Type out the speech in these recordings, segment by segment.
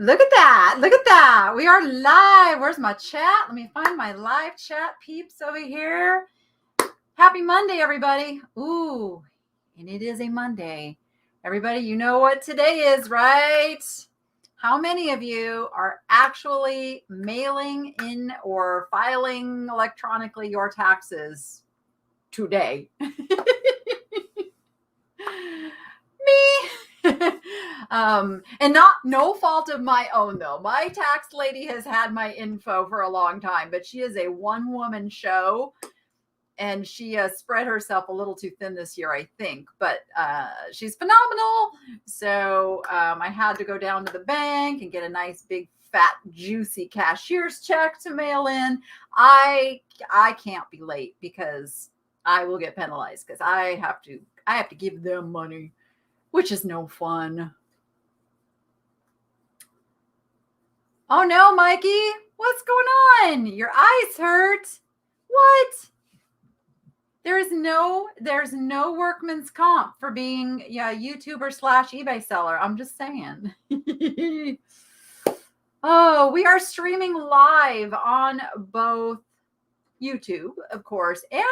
Look at that. Look at that. We are live. Where's my chat? Let me find my live chat peeps over here. Happy Monday, everybody. Ooh, and it is a Monday. Everybody, you know what today is, right? How many of you are actually mailing in or filing electronically your taxes today? Me. And no fault of my own, though. My tax lady has had my info for a long time, but she is a one-woman show, and she spread herself a little too thin this year, I think. But she's phenomenal. So I had to go down to the bank and get a nice big fat juicy cashier's check to mail in. I can't be late because I will get penalized because I have to give them money, which is no fun. Oh no, Mikey, what's going on? Your eyes hurt. What? There's no workman's comp for being a YouTuber / eBay seller. I'm just saying. Oh, we are streaming live on both YouTube, of course, and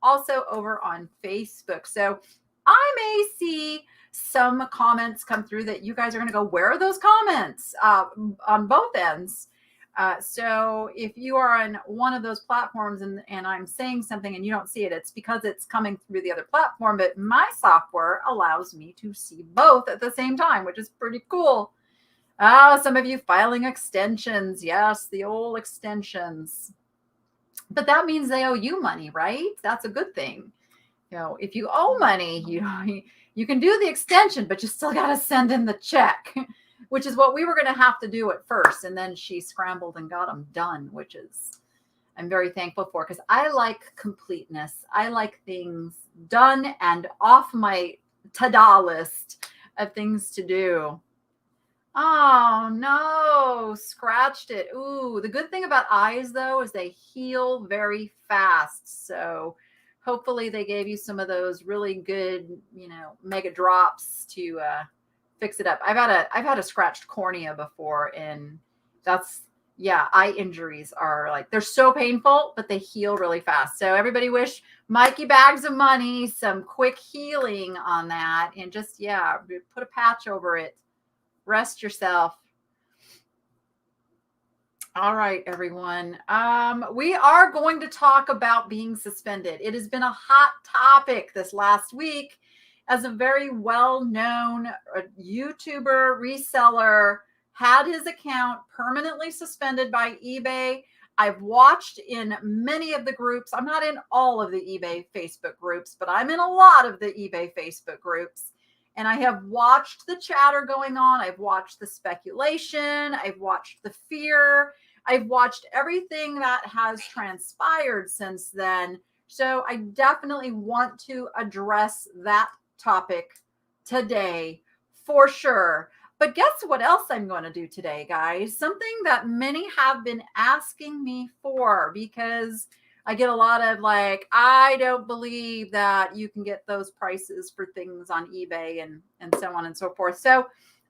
also over on Facebook. So I may see some comments come through that you guys are going to go, where are those comments on both ends? So if you are on one of those platforms and I'm saying something and you don't see it, it's because it's coming through the other platform. But my software allows me to see both at the same time, which is pretty cool. Some of you filing extensions. Yes, the old extensions. But that means they owe you money, right? That's a good thing. You know, if you owe money, you can do the extension, but you still got to send in the check, which is what we were going to have to do at first. And then she scrambled and got them done, which is I'm very thankful for, because I like completeness. I like things done and off my ta-da list of things to do. Oh, no, scratched it. Ooh, the good thing about eyes, though, is they heal very fast. So hopefully they gave you some of those really good, mega drops to fix it up. I've had a scratched cornea before, and eye injuries are like, they're so painful, but they heal really fast. So everybody wish Mikey bags of money some quick healing on that, and just put a patch over it. Rest yourself. All right, everyone. We are going to talk about being suspended. It has been a hot topic this last week, as a very well-known YouTuber reseller had his account permanently suspended by eBay. I've watched in many of the groups. I'm not in all of the eBay Facebook groups, but I'm in a lot of the eBay Facebook groups. And I have watched the chatter going on. I've watched the speculation. I've watched the fear. I've watched everything that has transpired since then. So I definitely want to address that topic today for sure. But guess what else I'm going to do today, guys? Something that many have been asking me for, because I get a lot of like, I don't believe that you can get those prices for things on eBay and so on and so forth. So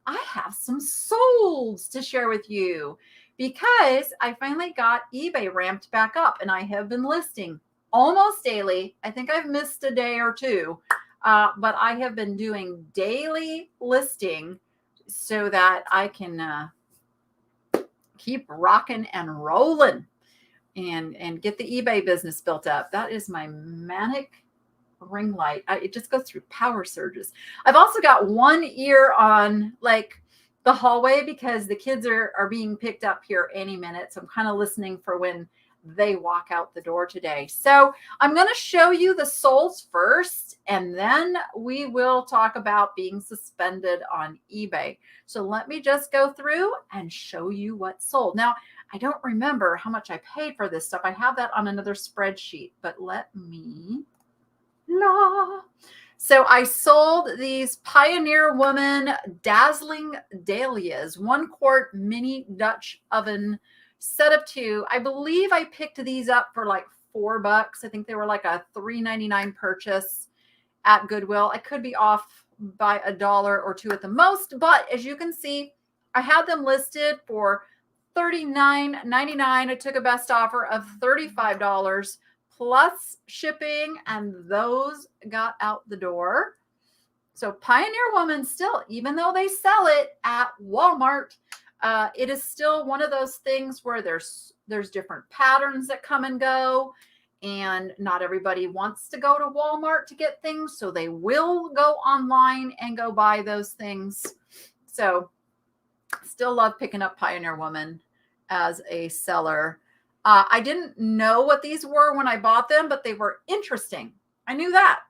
I have some solds to share with you, because I finally got eBay ramped back up, and I have been listing almost daily. I think I've missed a day or two, but I have been doing daily listing so that I can keep rocking and rolling and get the eBay business built up. That is my manic ring light. It just goes through power surges. I've also got one ear on like the hallway, because the kids are being picked up here any minute. So I'm kind of listening for when they walk out the door today. So I'm going to show you the solds first, and then we will talk about being suspended on eBay. So let me just go through and show you what sold. Now, I don't remember how much I paid for this stuff. I have that on another spreadsheet, but let me. So I sold these Pioneer Woman Dazzling Dahlias, 1 quart mini Dutch oven set of 2. I believe I picked these up for like $4. I think they were like a $3.99 purchase at Goodwill. I could be off by $1 or $2 at the most, but as you can see, I had them listed for $39.99. I took a best offer of $35 plus shipping, and those got out the door. So Pioneer Woman still, even though they sell it at Walmart, it is still one of those things where there's different patterns that come and go, and not everybody wants to go to Walmart to get things, so they will go online and go buy those things. So still love picking up Pioneer Woman as a seller. I didn't know what these were when I bought them, but they were interesting. I knew that.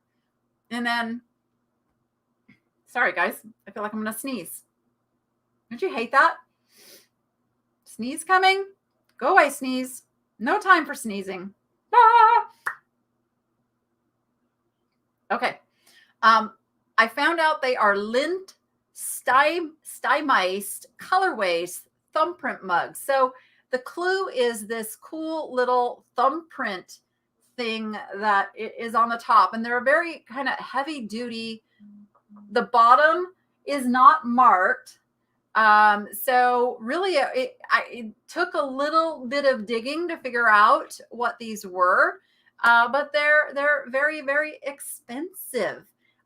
And then, sorry guys, I feel like I'm going to sneeze. Don't you hate that? Sneeze coming? Go away, sneeze. No time for sneezing. Ah! Okay. I found out they are lint stymized colorways thumbprint mugs. So the clue is this cool little thumbprint thing that is on the top, and they're very kind of heavy duty. The bottom is not marked. So really it took a little bit of digging to figure out what these were, but they're very, very expensive.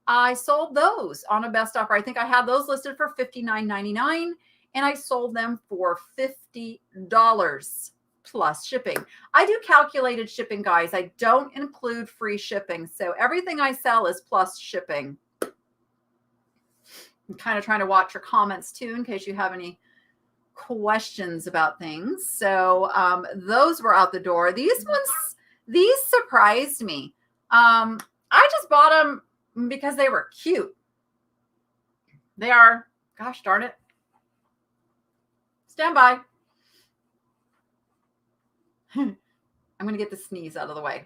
I sold those on a best offer. I think I had those listed for $59.99, and I sold them for $50 plus shipping. I do calculated shipping, guys. I don't include free shipping. So everything I sell is plus shipping. I'm kind of trying to watch your comments too, in case you have any questions about things. So those were out the door. These surprised me. I just bought them because they were cute. They are, gosh darn it. Stand by. I'm going to get the sneeze out of the way.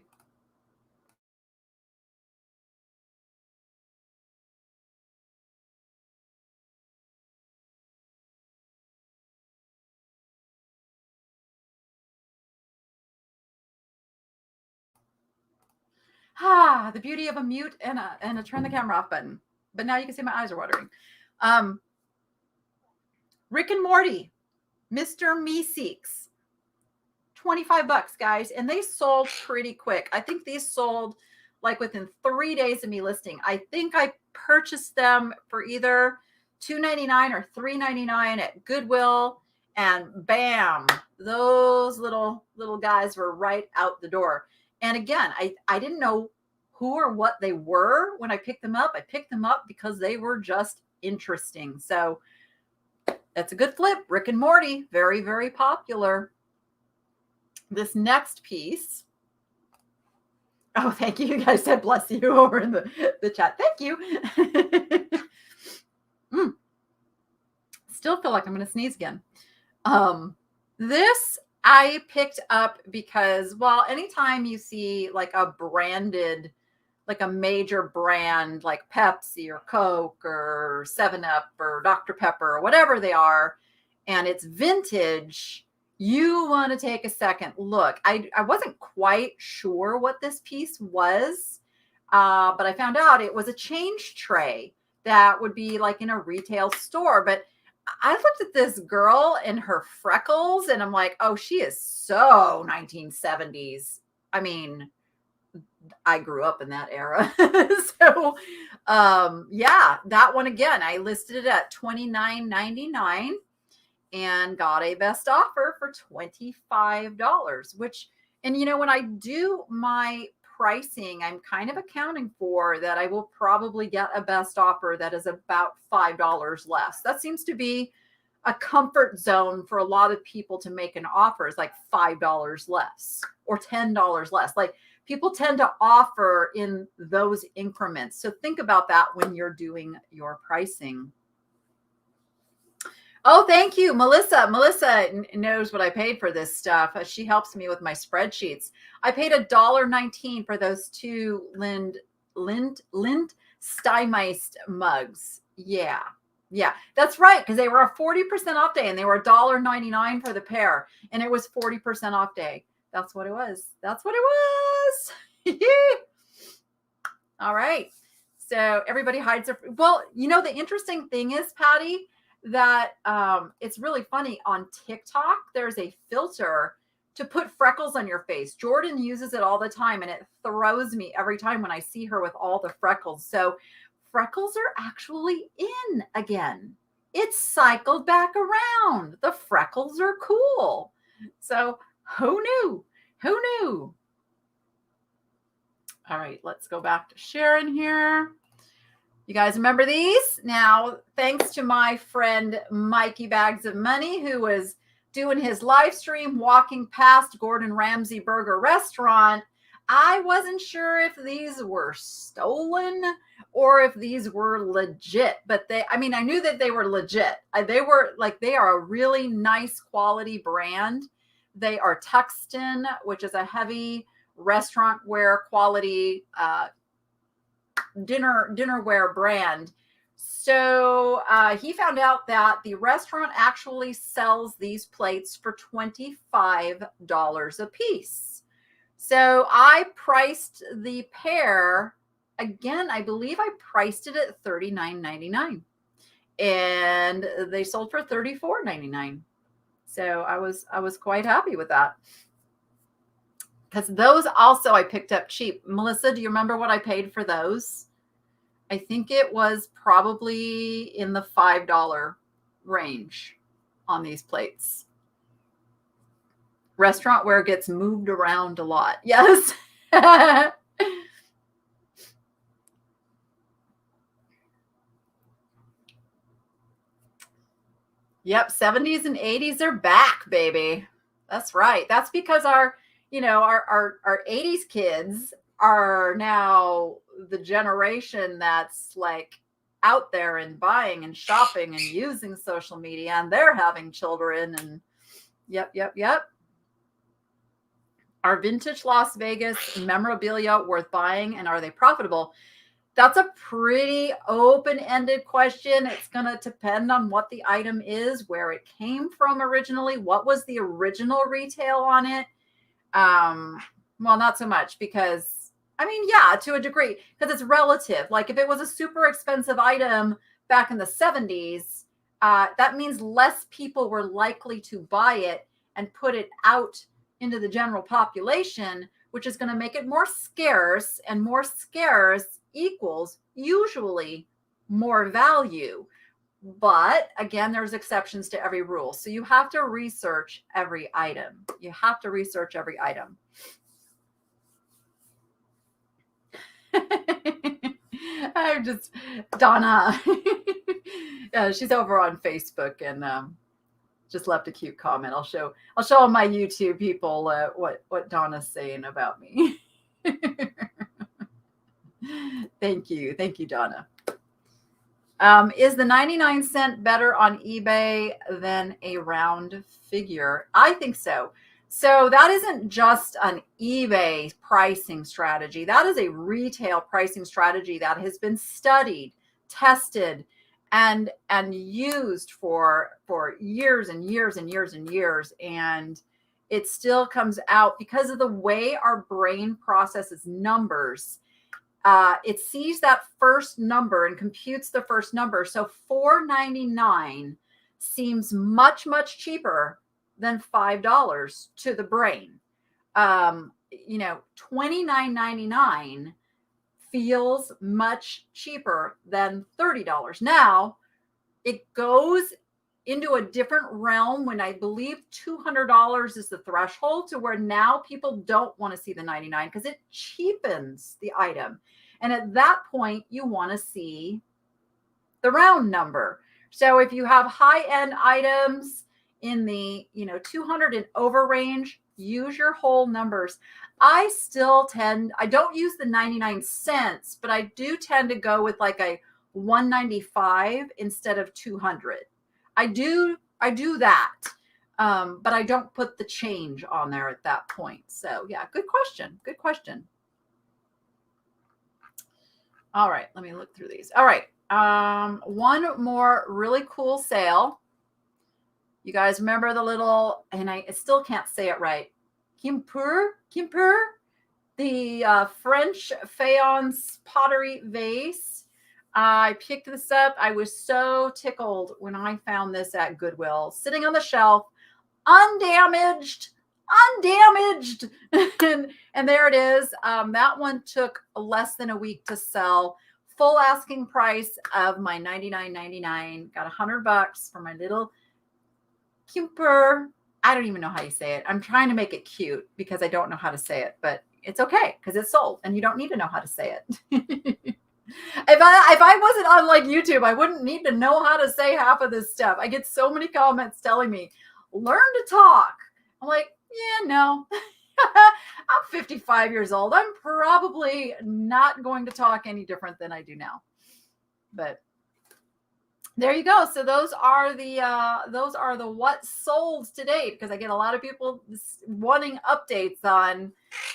The beauty of a mute and a turn the camera off button. But now you can see my eyes are watering. Rick and Morty, Mr. Meeseeks, $25, guys. And they sold pretty quick. I think these sold like within 3 days of me listing. I think I purchased them for either $2.99 or $3.99 at Goodwill. And bam, those little guys were right out the door. And again, I didn't know who or what they were when I picked them up. I picked them up because they were just interesting. So that's a good flip. Rick and Morty, very, very popular. This next piece. Oh, thank you. You guys said bless you over in the chat. Thank you. Still feel like I'm going to sneeze again. This I picked up because, well, anytime you see like a branded, like a major brand like Pepsi or Coke or 7-Up or Dr. Pepper or whatever they are, and it's vintage, you want to take a second look. I wasn't quite sure what this piece was, but I found out it was a change tray that would be like in a retail store. But I looked at this girl and her freckles, and I'm like, oh, she is so 1970s. I mean, I grew up in that era. So, yeah, that one again, I listed it at $29.99 and got a best offer for $25, which, and you know, when I do my pricing, I'm kind of accounting for that I will probably get a best offer that is about $5 less. That seems to be a comfort zone for a lot of people to make an offer, is like $5 less or $10 less. Like people tend to offer in those increments. So think about that when you're doing your pricing. Oh, thank you, Melissa. Melissa knows what I paid for this stuff. She helps me with my spreadsheets. I paid $1.19 for those two lint stymized mugs. Yeah, that's right, because they were a 40% off day, and they were $1.99 for the pair, and it was 40% off day. That's what it was. That's what it was. All right. So everybody hides their. Well, you know, the interesting thing is, Patty, that it's really funny. On TikTok, there's a filter to put freckles on your face. Jordan uses it all the time, and it throws me every time when I see her with all the freckles. So freckles are actually in again. It's cycled back around. The freckles are cool. So who knew? Who knew? All right, let's go back to Sharon here. You guys remember these? Now, thanks to my friend Mikey Bags of Money, who was doing his live stream walking past Gordon Ramsay Burger Restaurant, I wasn't sure if these were stolen or if these were legit, but I knew that they were legit. They are a really nice quality brand. They are Tuxton, which is a heavy restaurant wear quality dinnerware brand. So he found out that the restaurant actually sells these plates for $25 a piece. So I priced the pair, again, I believe I priced it at $39.99, and they sold for $34.99. So I was quite happy with that, because those also I picked up cheap. Melissa, do you remember what I paid for those? I think it was probably in the $5 range on these plates. Restaurant where it gets moved around a lot. Yes. Yep, 70s and 80s are back, baby. That's right. That's because our 80s kids are now the generation that's like out there and buying and shopping and using social media, and they're having children, and yep. Are vintage Las Vegas memorabilia worth buying, and are they profitable? That's a pretty open-ended question. It's going to depend on what the item is, where it came from originally, what was the original retail on it. Well, not so much, because yeah, to a degree, because it's relative. Like if it was a super expensive item back in the 70s, that means less people were likely to buy it and put it out into the general population, which is going to make it more scarce, and more scarce equals usually more value. But again, there's exceptions to every rule. So you have to research every item. I'm just Donna. She's over on Facebook and just left a cute comment. I'll show all my YouTube people what Donna's saying about me. Thank you, Donna. Is the 99-cent better on eBay than a round figure? I think so. So that isn't just an eBay pricing strategy. That is a retail pricing strategy that has been studied, tested, and used for years and years and years and years. And it still comes out because of the way our brain processes numbers. It sees that first number and computes the first number. So $4.99 seems much, much cheaper than $5 to the brain. $29.99 feels much cheaper than $30. Now, it goes into a different realm when I believe $200 is the threshold, to where now people don't want to see the 99 because it cheapens the item. And at that point, you want to see the round number. So if you have high-end items in the 200 and over range, use your whole numbers. I don't use the 99 cents, but I do tend to go with like a 195 instead of 200. I do that, but I don't put the change on there at that point. So yeah, good question. All right, let me look through these. All right, one more really cool sale. You guys remember the little, and I still can't say it right, Kimpur, the French faience pottery vase. I picked this up. I was so tickled when I found this at Goodwill, sitting on the shelf, undamaged, undamaged. and there it is. That one took less than a week to sell. Full asking price of my $99.99. Got $100 for my little Cumper. I don't even know how you say it. I'm trying to make it cute because I don't know how to say it, but it's okay because it's sold and you don't need to know how to say it. If I wasn't on like YouTube, I wouldn't need to know how to say half of this stuff. I get so many comments telling me, learn to talk. I'm like, yeah, no. I'm 55 years old. I'm probably not going to talk any different than I do now. But there you go. So those are the what sold to date, because I get a lot of people wanting updates on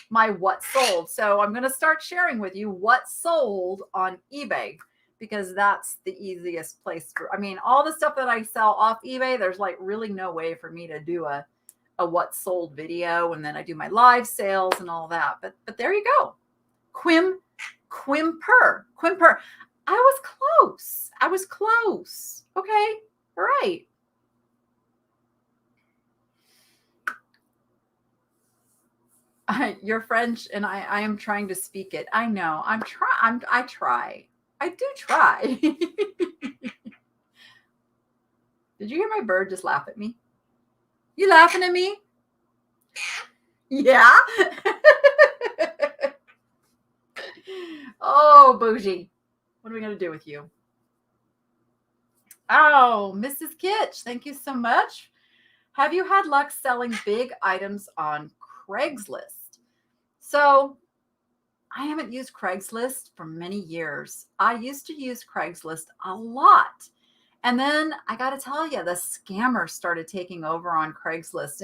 my what sold. So I'm going to start sharing with you what sold on eBay, because that's the easiest place for, I mean, all the stuff that I sell off eBay, there's like really no way for me to do a what sold video, and then I do my live sales and all that. But there you go. Quimper. I was close. Okay. All right. You're French and I am trying to speak it. I know. I try. I do try. Did you hear my bird just laugh at me? You laughing at me? Yeah. Oh, bougie. What are we going to do with you? Oh, Mrs. Kitch, thank you so much. Have you had luck selling big items on Craigslist? So I haven't used Craigslist for many years. I used to use Craigslist a lot. And then I got to tell you, the scammers started taking over on Craigslist.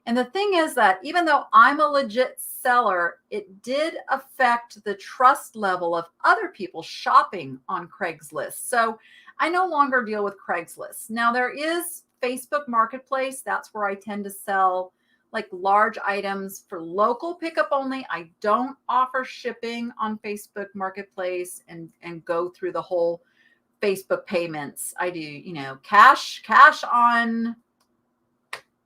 And the thing is that even though I'm a legit seller, it did affect the trust level of other people shopping on Craigslist. So I no longer deal with Craigslist. Now there is Facebook Marketplace. That's where I tend to sell like large items for local pickup only. I don't offer shipping on Facebook Marketplace and go through the whole Facebook payments. I do, cash on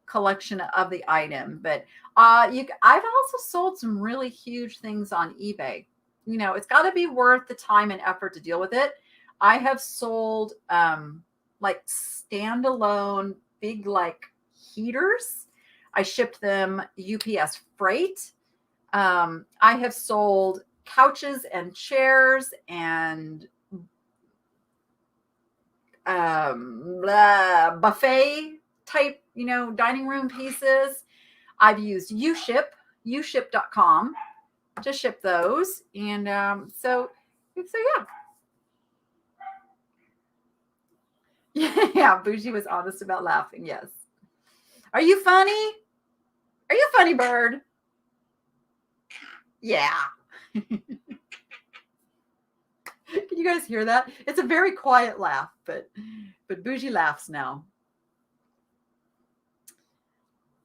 collection of the item. But I've also sold some really huge things on eBay. It's got to be worth the time and effort to deal with it. I have sold like standalone big like heaters. I shipped them UPS freight. I have sold couches and chairs and buffet type, dining room pieces. I've used uship.com to ship those. And so yeah. Yeah, Bougie was honest about laughing. Yes. Are you funny? Are you a funny bird? Yeah. Can you guys hear that? It's a very quiet laugh, but Bougie laughs now.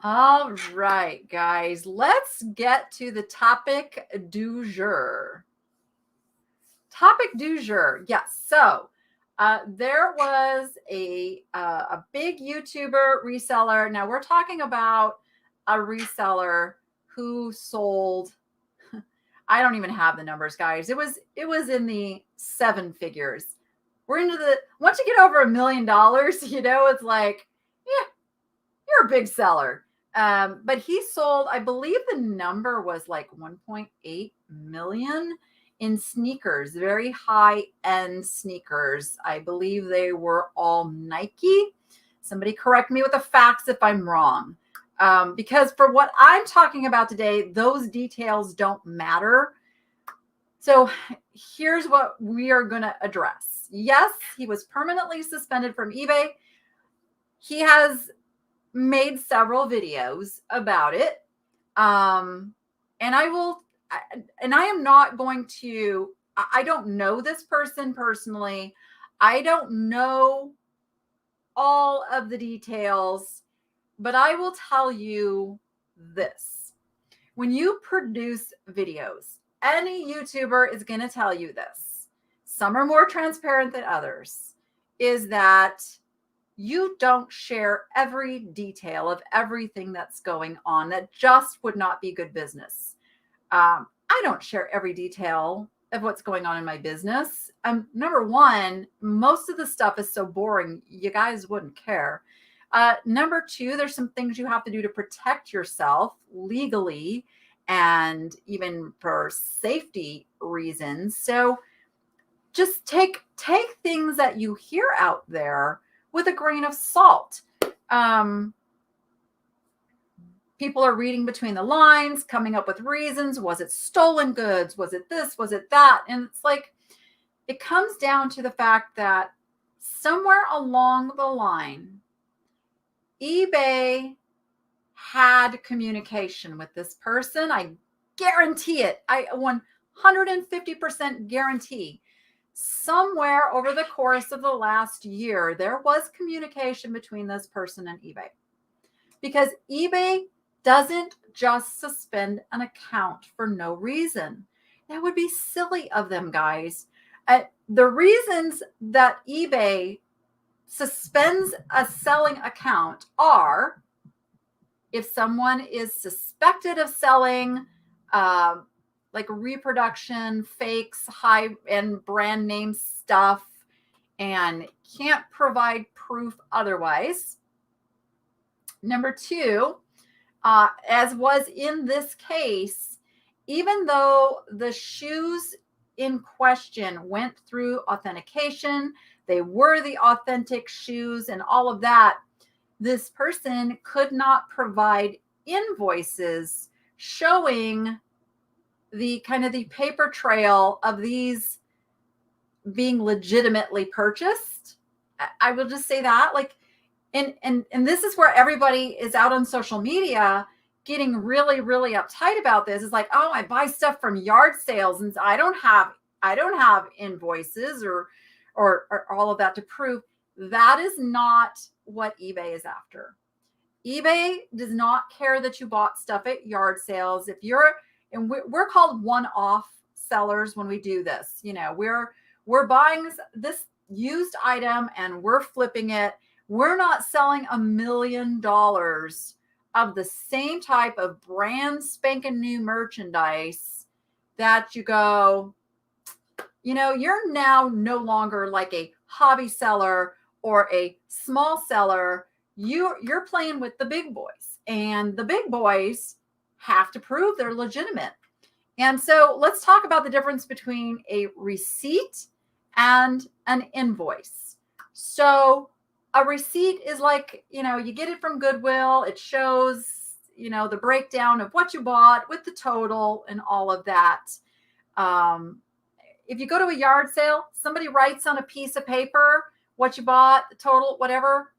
All right, guys, let's get to the topic du jour. Topic du jour. Yes. So there was a big YouTuber reseller. Now we're talking about a reseller who sold, I don't even have the numbers, guys. It was in the 7 figures. We're into once you get over $1 million, it's like, yeah, you're a big seller. But he sold, I believe the number was like 1.8 million in sneakers, very high-end sneakers. I believe they were all Nike. Somebody correct me with the facts if I'm wrong. Because for what I'm talking about today, those details don't matter. So here's what we are going to address. Yes, he was permanently suspended from eBay. He has made several videos about it. And I am not going to, I don't know this person personally. I don't know all of the details, but I will tell you this. When you produce videos, any YouTuber is going to tell you this. some are more transparent than others, is that you don't share every detail of everything that's going on. That just would not be good business. I don't share every detail of what's going on in my business. Number one, most of the stuff is so boring, you guys wouldn't care. Number two, there's some things you have to do to protect yourself legally and even for safety reasons. So just take things that you hear out there with a grain of salt. People are reading between the lines, coming up with reasons. Was it stolen goods? Was it this? Was it that? And it's like, it comes down to the fact that somewhere along the line, eBay had communication with this person. I guarantee it. I 150% guarantee. Somewhere over the course of the last year, there was communication between this person and eBay. Because eBay doesn't just suspend an account for no reason. That would be silly of them, guys. The reasons that eBay suspends a selling account are if someone is suspected of selling like reproduction, fakes, high-end brand name stuff, and can't provide proof otherwise. Number two, as was in this case, even though the shoes in question went through authentication, they were the authentic shoes and all of that, this person could not provide invoices showing the kind of the paper trail of these being legitimately purchased. I will just say that, like, and this is where everybody is out on social media getting really, really uptight about this. It's like, oh, I buy stuff from yard sales and I don't have invoices or all of that to prove. That is not what eBay is after. eBay does not care that you bought stuff at yard sales. If you're, and we're called one-off sellers when we do this. You know, we're buying this used item and we're flipping it. We're not selling $1 million of the same type of brand spanking new merchandise that you go, you know, you're now no longer like a hobby seller or a small seller. You're playing with the big boys, and the big boys have to prove they're legitimate. And so let's talk about the difference between a receipt and an invoice. So a receipt is like, you know, you get it from Goodwill. It shows, you know, the breakdown of what you bought with the total and all of that. If you go to a yard sale, somebody writes on a piece of paper what you bought, the total, whatever.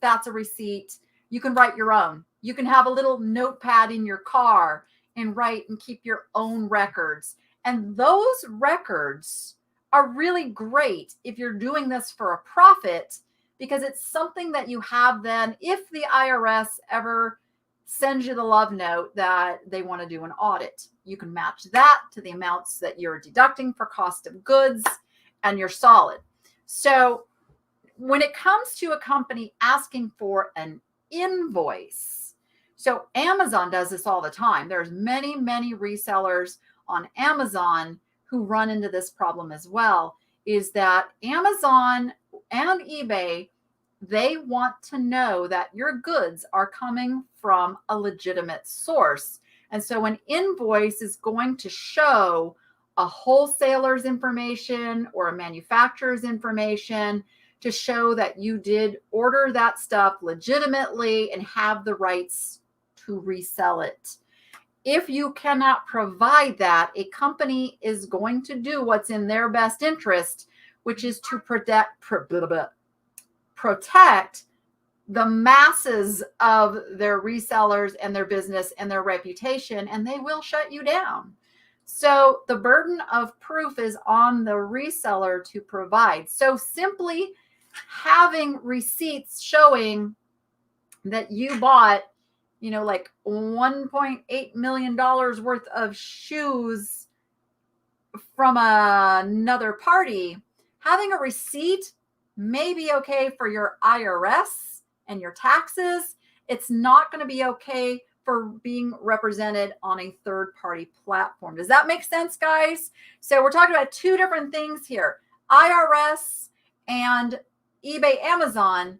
That's a receipt. You can write your own. You can have a little notepad in your car and write and keep your own records. And those records are really great if you're doing this for a profit, because it's something that you have then if the IRS ever sends you the love note that they want to do an audit. You can match that to the amounts that you're deducting for cost of goods, and you're solid. So when it comes to a company asking for an invoice, so Amazon does this all the time. There's many, many resellers on Amazon who run into this problem as well, is that Amazon and eBay, they want to know that your goods are coming from a legitimate source. And so an invoice is going to show a wholesaler's information or a manufacturer's information to show that you did order that stuff legitimately and have the rights to resell it. If you cannot provide that, a company is going to do what's in their best interest, which is to protect the masses of their resellers and their business and their reputation, and they will shut you down. So the burden of proof is on the reseller to provide. So simply having receipts showing that you bought, you know, like $1.8 million worth of shoes from another party, having a receipt may be okay for your IRS and your taxes. It's not going to be okay for being represented on a third-party platform. Does that make sense, guys? So we're talking about two different things here. IRS and eBay, Amazon,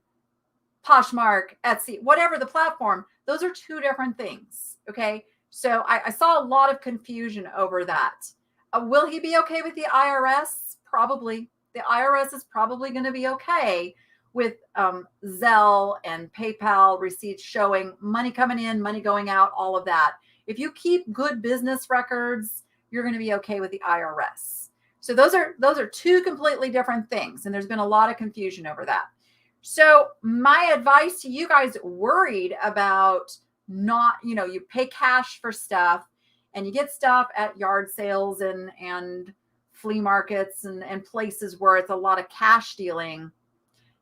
Poshmark, Etsy, whatever the platform, those are two different things, okay? So I saw a lot of confusion over that. Will he be okay with the IRS? Probably. The IRS is probably going to be okay with Zelle and PayPal receipts showing money coming in, money going out, all of that. If you keep good business records, you're going to be okay with the IRS. So those are two completely different things, and there's been a lot of confusion over that. So my advice to you guys worried about not, you pay cash for stuff and you get stuff at yard sales and flea markets and places where it's a lot of cash dealing.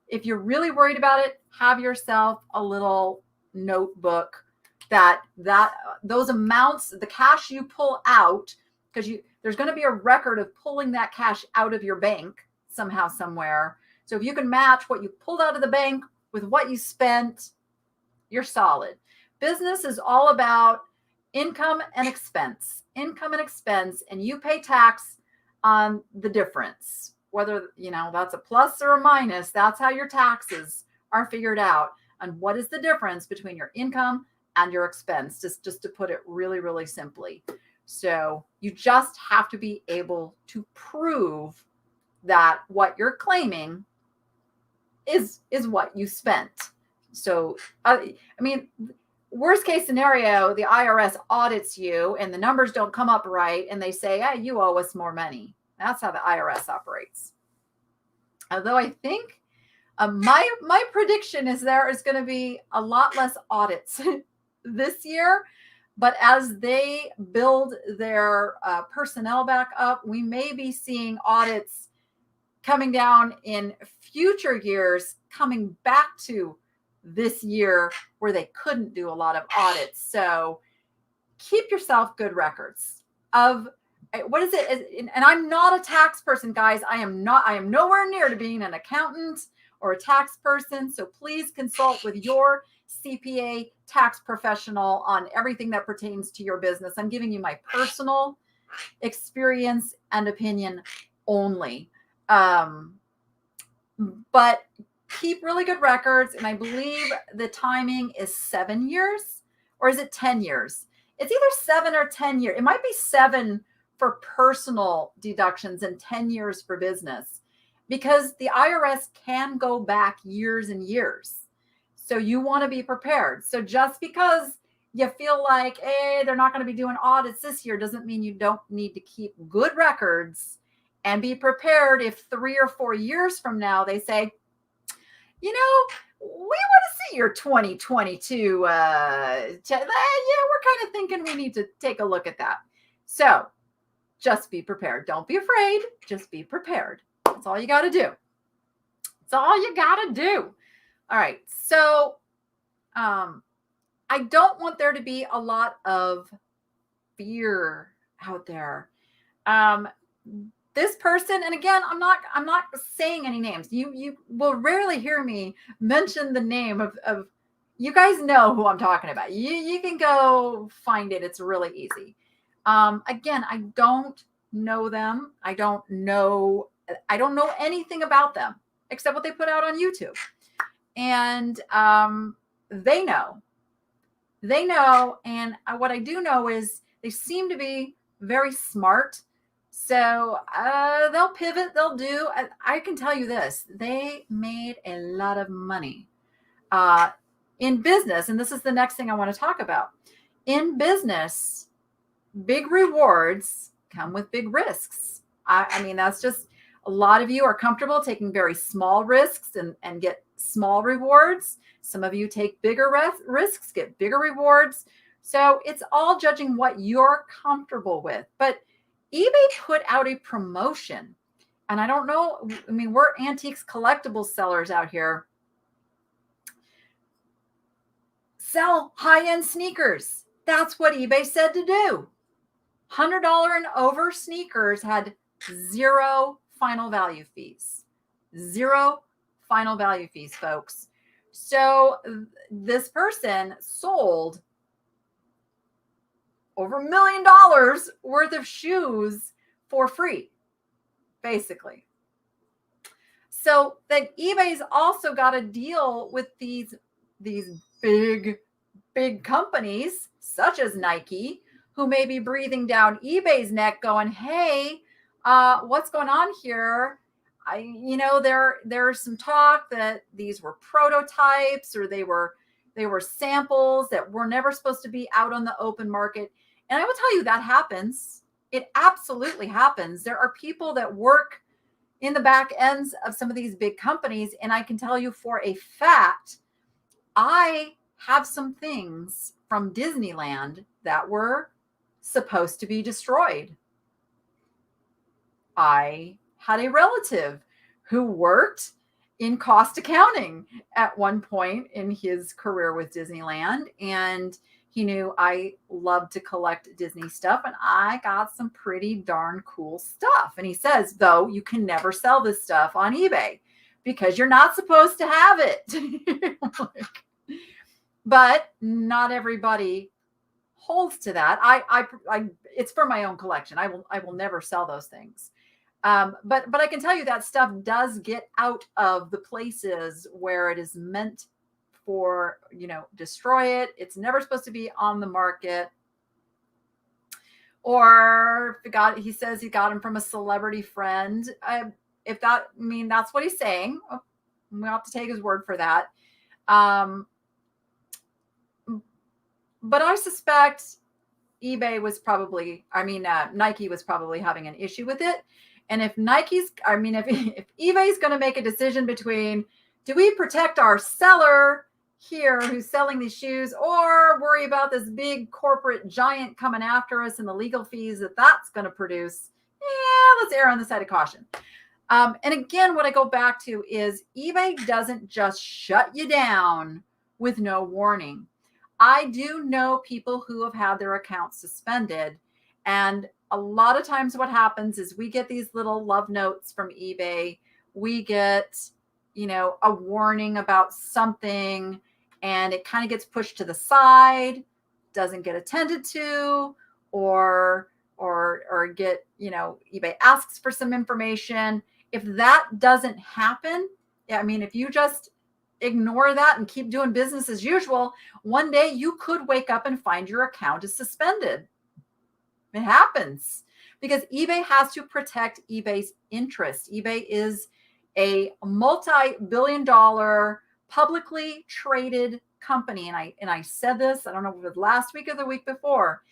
If you're really worried about it, have yourself a little notebook that those amounts, the cash you pull out, because there's going to be a record of pulling that cash out of your bank somehow, somewhere. So if you can match what you pulled out of the bank with what you spent, you're solid. Business is all about income and expense, and you pay tax on the difference. Whether, that's a plus or a minus, that's how your taxes are figured out. And what is the difference between your income and your expense, just to put it really, really simply. So you just have to be able to prove that what you're claiming is what you spent. So, worst case scenario, the IRS audits you and the numbers don't come up right. And they say, hey, you owe us more money. That's how the IRS operates. Although I think my prediction is there is going to be a lot less audits this year. But as they build their personnel back up, we may be seeing audits coming down in future years, coming back to this year where they couldn't do a lot of audits. So keep yourself good records of what is it? And I'm not a tax person, guys. I am nowhere near to being an accountant or a tax person. So please consult with your CPA tax professional on everything that pertains to your business. I'm giving you my personal experience and opinion only. But keep really good records. And I believe the timing is 7 years, or is it 10 years? It's either 7 or 10 years. It might be 7 for personal deductions and 10 years for business, because the IRS can go back years and years. So you want to be prepared. So just because you feel like, hey, they're not going to be doing audits this year doesn't mean you don't need to keep good records and be prepared if 3 or 4 years from now they say, we want to see your 2022. We're kind of thinking we need to take a look at that. So just be prepared. Don't be afraid. Just be prepared. That's all you got to do. That's all you got to do. All right. So I don't want there to be a lot of fear out there. This person, and again, I'm not saying any names. You will rarely hear me mention the name of you guys know who I'm talking about. You can go find it. It's really easy. Again, I don't know them. I don't know anything about them except what they put out on YouTube. And they know. And what I do know is they seem to be very smart. So they'll pivot, they'll do. I can tell you this, they made a lot of money in business. And this is the next thing I want to talk about. In business, big rewards come with big risks. I mean, that's just, a lot of you are comfortable taking very small risks and get small rewards. Some of you take bigger risks, get bigger rewards. So it's all judging what you're comfortable with. But eBay put out a promotion, and I don't know, I mean, we're antiques collectibles sellers out here. Sell high-end sneakers. That's what eBay said to do. $100 and over sneakers had zero final value fees. Zero final value fees, folks. So this person sold over $1 million worth of shoes for free, basically. So that eBay's also got to deal with these big companies such as Nike, who may be breathing down eBay's neck going, hey, what's going on here? There's some talk that these were prototypes, or they were samples that were never supposed to be out on the open market. And I will tell you, that happens. It absolutely happens. There are people that work in the back ends of some of these big companies. And I can tell you for a fact, I have some things from Disneyland that were supposed to be destroyed. I had a relative who worked in cost accounting at one point in his career with Disneyland, and he knew I loved to collect Disney stuff, and I got some pretty darn cool stuff. And he says, though, you can never sell this stuff on eBay because you're not supposed to have it. But not everybody holds to that. I it's for my own collection. I will never sell those things. But I can tell you that stuff does get out of the places where it is meant for, destroy it. It's never supposed to be on the market. Or he says he got him from a celebrity friend. That's what he's saying. We'll have to take his word for that. But I suspect Nike was probably having an issue with it. And if if eBay's going to make a decision between, do we protect our seller here who's selling these shoes, or worry about this big corporate giant coming after us and the legal fees that's going to produce, let's err on the side of caution. And again, what I go back to is eBay doesn't just shut you down with no warning. I do know people who have had their accounts suspended, and a lot of times what happens is we get these little love notes from eBay. We get, a warning about something, and it kind of gets pushed to the side, doesn't get attended to, or get, eBay asks for some information. If that doesn't happen, if you just ignore that and keep doing business as usual, one day you could wake up and find your account is suspended. It happens because eBay has to protect eBay's interest. eBay is a multi-billion-dollar publicly traded company. And I said this, I don't know if it was last week or the week before,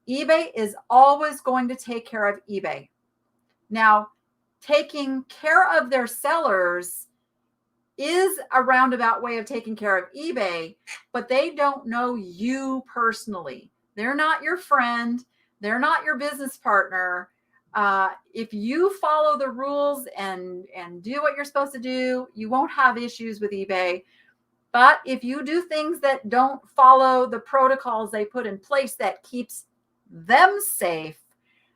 eBay is always going to take care of eBay. Now, taking care of their sellers is a roundabout way of taking care of eBay, but they don't know you personally. They're not your friend. They're not your business partner. If you follow the rules and do what you're supposed to do, you won't have issues with eBay. But if you do things that don't follow the protocols they put in place that keeps them safe,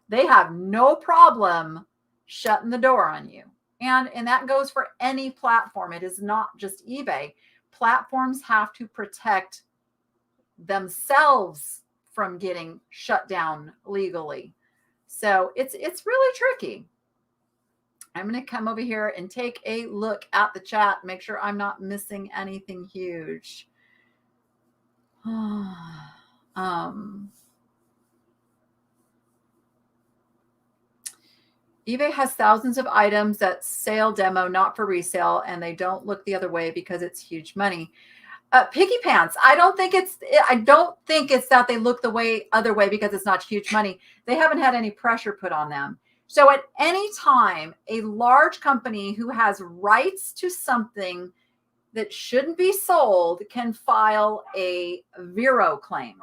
they have no problem shutting the door on you. And that goes for any platform. It is not just eBay. Platforms have to protect themselves from getting shut down legally. So it's really tricky. I'm going to come over here and take a look at the chat, make sure I'm not missing anything huge. eBay has thousands of items that sale demo, not for resale, and they don't look the other way because it's huge money. Piggy pants. I don't think it's that they look the other way because it's not huge money. They haven't had any pressure put on them. So at any time, a large company who has rights to something that shouldn't be sold can file a Vero claim.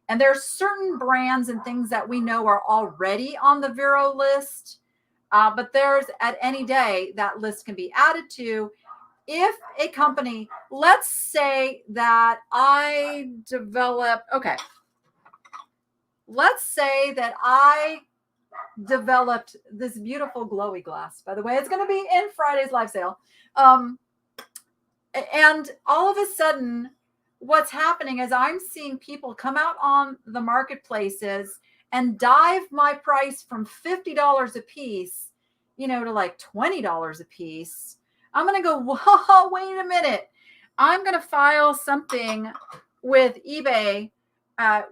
And there's certain brands and things that we know are already on the Vero list, but there's at any day that list can be added to. If a company, let's say that I develop, let's say that I developed this beautiful glowy glass. By the way, it's going to be in Friday's live sale. And all of a sudden, what's happening is I'm seeing people come out on the marketplaces and dive my price from $50 a piece, to like $20 a piece. I'm going to go, whoa, wait a minute. I'm going to file something with eBay,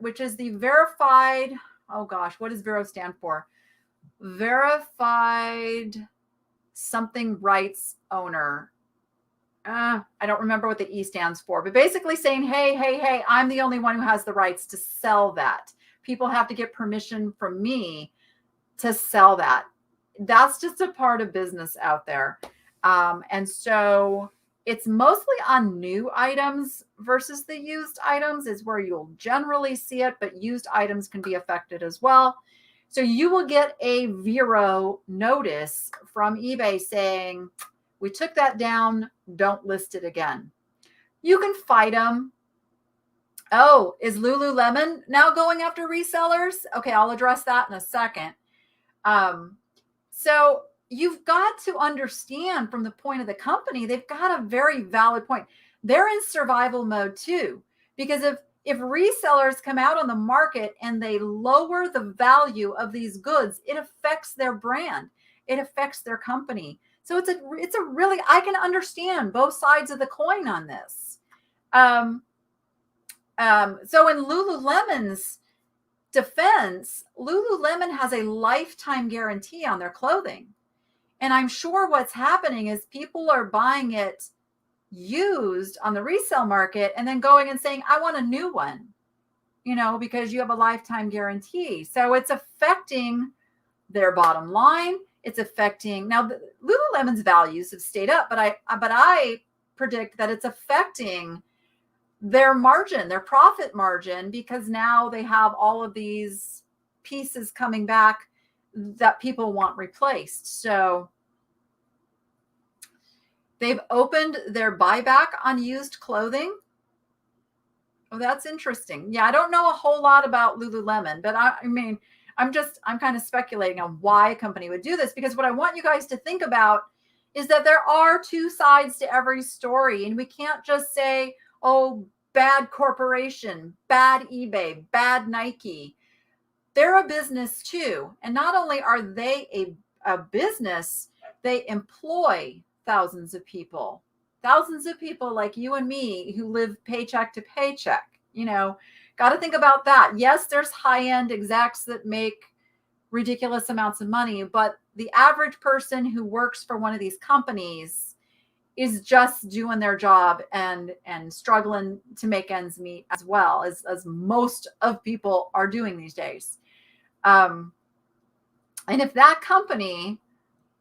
which is the verified, oh gosh, what does Vero stand for? Verified something rights owner. I don't remember what the E stands for, but basically saying, hey, I'm the only one who has the rights to sell that. People have to get permission from me to sell that. That's just a part of business out there. And so it's mostly on new items versus the used items is where you'll generally see it, but used items can be affected as well. So you will get a Vero notice from eBay saying, we took that down, don't list it again. You can fight them. Oh, is Lululemon now going after resellers? Okay, I'll address that in a second. So you've got to understand from the point of the company, they've got a very valid point. They're in survival mode too, because if resellers come out on the market and they lower the value of these goods, it affects their brand. It affects their company. So it's a really, I can understand both sides of the coin on this. So in Lululemon's defense, Lululemon has a lifetime guarantee on their clothing. And I'm sure what's happening is people are buying it used on the resale market and then going and saying, I want a new one, because you have a lifetime guarantee. So it's affecting their bottom line. It's affecting now Lululemon's values have stayed up, but I predict that it's affecting their margin, their profit margin, because now they have all of these pieces coming back that people want replaced. So they've opened their buyback on used clothing. Oh, that's interesting. Yeah, I don't know a whole lot about Lululemon, but I'm kind of speculating on why a company would do this, because what I want you guys to think about is that there are two sides to every story. And we can't just say, oh, bad corporation, bad eBay, bad Nike. They're a business too. And not only are they a business, they employ thousands of people like you and me who live paycheck to paycheck. Got to think about that. Yes, there's high-end execs that make ridiculous amounts of money, but the average person who works for one of these companies is just doing their job and struggling to make ends meet as well, as most of people are doing these days. And if that company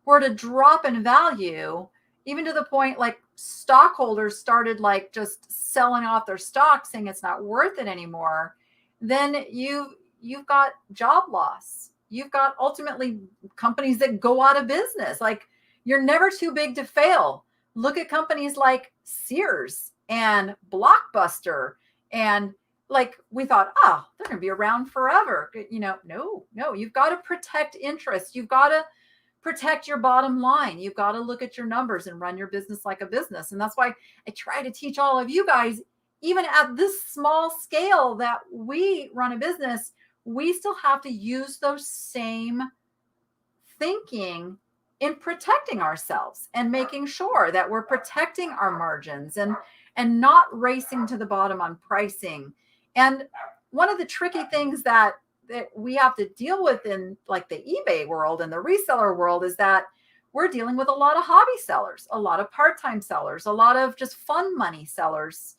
were to drop in value, even to the point like stockholders started like just selling off their stock, saying it's not worth it anymore, then you've got job loss. You've got ultimately companies that go out of business. Like, you're never too big to fail. Look at companies like Sears and Blockbuster. And like, we thought, oh, they're going to be around forever. No, you've got to protect interests. You've got to protect your bottom line. You've got to look at your numbers and run your business like a business. And that's why I try to teach all of you guys, even at this small scale that we run a business, we still have to use those same thinking in protecting ourselves and making sure that we're protecting our margins and not racing to the bottom on pricing. And one of the tricky things that we have to deal with in like the eBay world and the reseller world is that we're dealing with a lot of hobby sellers, a lot of part-time sellers, a lot of just fun money sellers,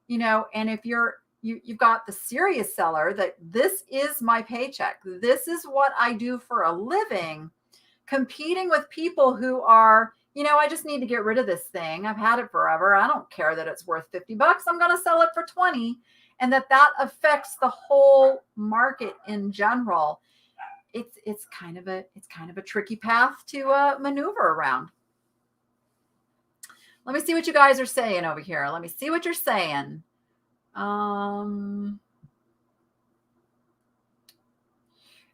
and if you've got the serious seller that this is my paycheck, this is what I do for a living, competing with people who are, I just need to get rid of this thing. I've had it forever. I don't care that it's worth $50. I'm going to sell it for 20. And that affects the whole market in general. It's kind of a tricky path to maneuver around. Let me see what you guys are saying over here. Let me see what you're saying.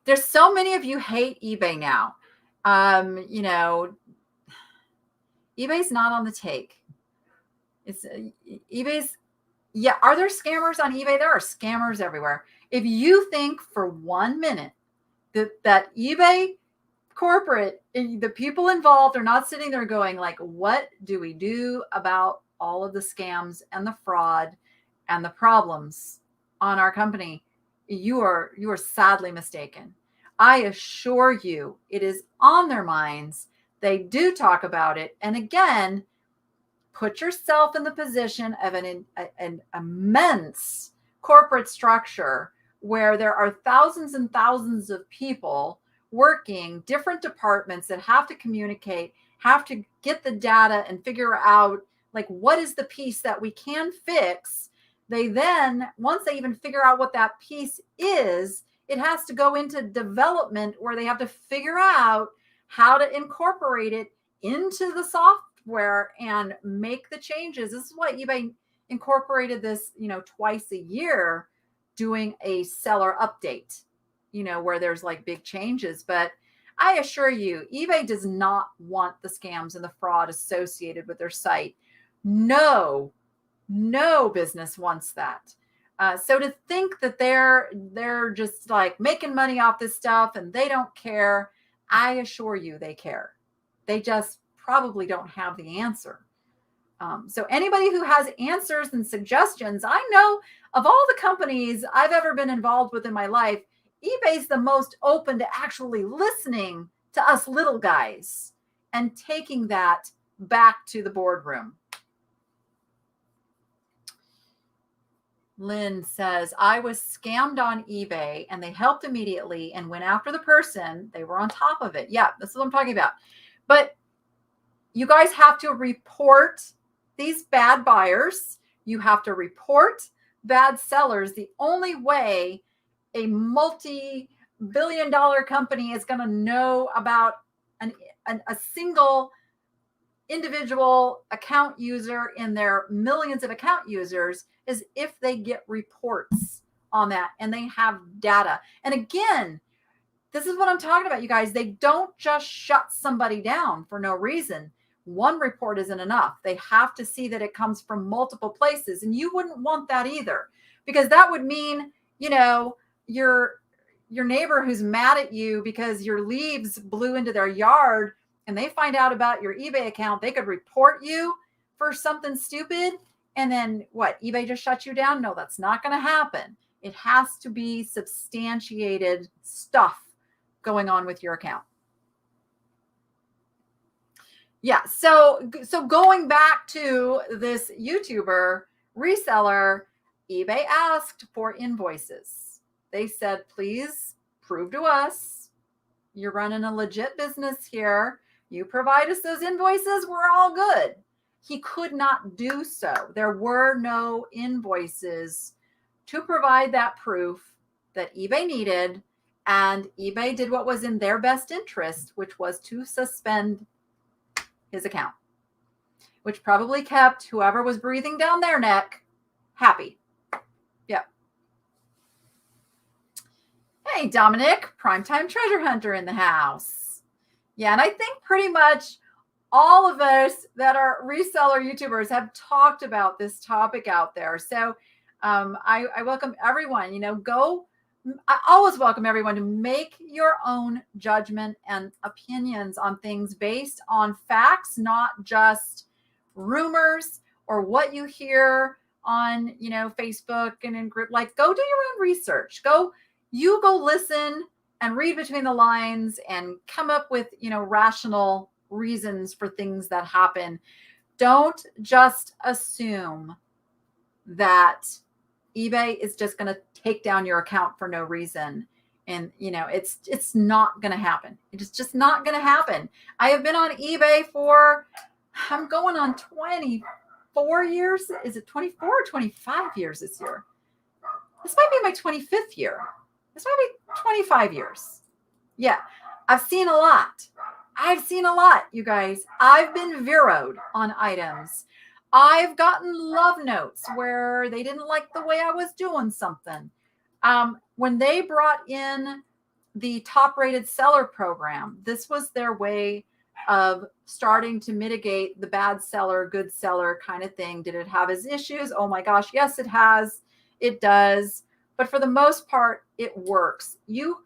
There's so many of you hate eBay now. You know, eBay's not on the take. It's eBay's, yeah. Are there scammers on eBay? There are scammers everywhere. If you think for 1 minute that eBay corporate, the people involved are not sitting there going like, what do we do about all of the scams and the fraud and the problems on our company? You are sadly mistaken. I assure you, it is on their minds. They do talk about it. And again, put yourself in the position of an immense corporate structure where there are thousands and thousands of people working, different departments that have to communicate, have to get the data and figure out like what is the piece that we can fix. They then, once they even figure out what that piece is, it has to go into development where they have to figure out how to incorporate it into the software and make the changes. This is why eBay incorporated this, twice a year, doing a seller update, where there's like big changes. But I assure you, eBay does not want the scams and the fraud associated with their site. No business wants that. So to think that they're just like making money off this stuff and they don't care, I assure you they care. They just probably don't have the answer. So anybody who has answers and suggestions, I know of all the companies I've ever been involved with in my life, eBay's the most open to actually listening to us little guys and taking that back to the boardroom. Lynn says, I was scammed on eBay and they helped immediately and went after the person. They were on top of it. Yeah, that's what I'm talking about. But you guys have to report these bad buyers. You have to report bad sellers. The only way a multi-billion-dollar company is going to know about a single individual account user in their millions of account users is if they get reports on that and they have data. And again, this is what I'm talking about, you guys. They don't just shut somebody down for no reason. One report isn't enough. They have to see that it comes from multiple places. And you wouldn't want that either, because that would mean, your neighbor who's mad at you because your leaves blew into their yard and they find out about your eBay account, they could report you for something stupid. And then what? eBay just shut you down? No, that's not going to happen. It has to be substantiated stuff going on with your account. Yeah. So going back to this YouTuber reseller, eBay asked for invoices. They said, please prove to us you're running a legit business here. You provide us those invoices, we're all good. He could not do so. There were no invoices to provide that proof that eBay needed. And eBay did what was in their best interest, which was to suspend his account, which probably kept whoever was breathing down their neck happy. Yep. Hey, Dominic, primetime treasure hunter in the house. Yeah, and I think pretty much all of us that are reseller YouTubers have talked about this topic out there. So I welcome everyone, I always welcome everyone to make your own judgment and opinions on things based on facts, not just rumors or what you hear on, Facebook and in group. Like, go do your own research. Go listen and read between the lines and come up with, rational reasons for things that happen. Don't just assume that eBay is just going to take down your account for no reason. And, it's not going to happen. It's just not going to happen. I have been on eBay I'm going on 24 years. Is it 24 or 25 years this year? This might be my 25th year. This might be 25 years. Yeah. I've seen a lot, you guys. I've been Vero'd on items. I've gotten love notes where they didn't like the way I was doing something. When they brought in the top rated seller program. This was their way of starting to mitigate the bad seller, good seller kind of thing. Did it have its issues? Oh my gosh, yes, it has. It does. But for the most part, it works. You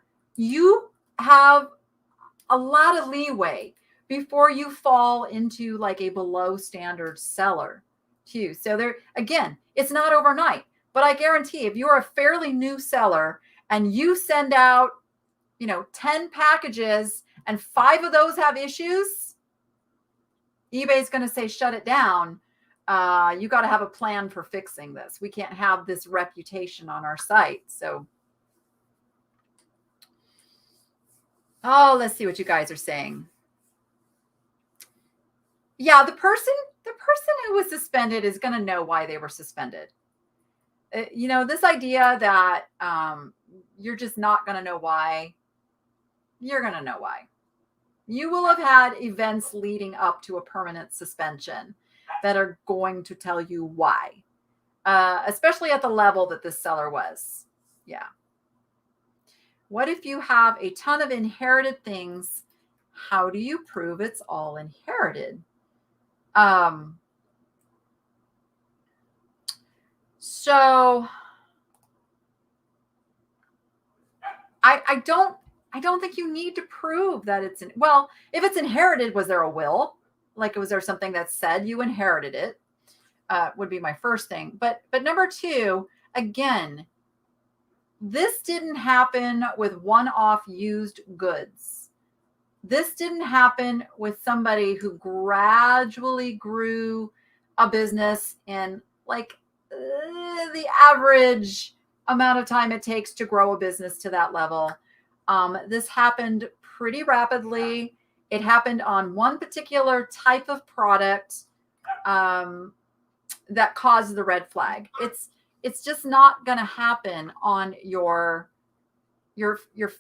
have a lot of leeway before you fall into like a below standard seller too. So there, again, it's not overnight, but I guarantee if you're a fairly new seller and you send out, 10 packages and 5 of those have issues, eBay's going to say, shut it down. You got to have a plan for fixing this. We can't have this reputation on our site. So, let's see what you guys are saying. Yeah, the person who was suspended is going to know why they were suspended. This idea that you're just not going to know why. You're going to know why. You will have had events leading up to a permanent suspension that are going to tell you why, especially at the level that this seller was. Yeah. What if you have a ton of inherited things? How do you prove it's all inherited? So I don't think you need to prove that it's well, if it's inherited, was there a will? Like, was there something that said you inherited it? Would be my first thing. But number 2, again, this didn't happen with one-off used goods. This didn't happen with somebody who gradually grew a business in like the average amount of time it takes to grow a business to that level. This happened pretty rapidly. It happened on one particular type of product that caused the red flag. It's just not going to happen on your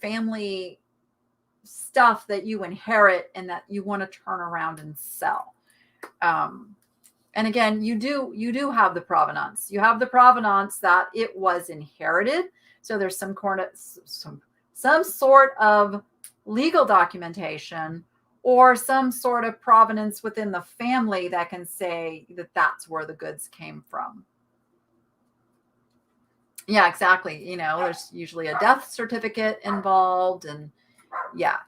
family stuff that you inherit and that you want to turn around and sell. And again, you do have the provenance. You have the provenance that it was inherited. So there's some sort of legal documentation or some sort of provenance within the family that can say that that's where the goods came from. Yeah, exactly. There's usually a death certificate involved, and yeah.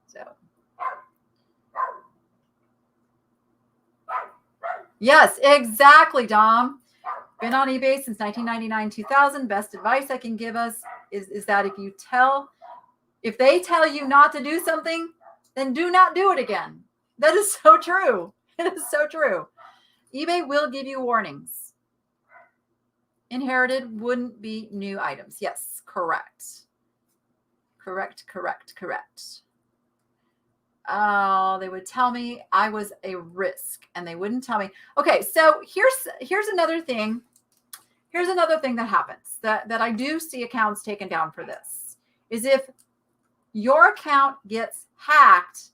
So, yes, exactly, Dom. Been on eBay since 1999, 2000. Best advice I can give us is that if they tell you not to do something, then do not do it again. That is so true. It is so true. eBay will give you warnings. Inherited wouldn't be new items. Yes, correct. Correct. Oh, they would tell me I was a risk and they wouldn't tell me. Okay, so here's another thing. Here's another thing that happens that I do see accounts taken down for this is if your account gets hacked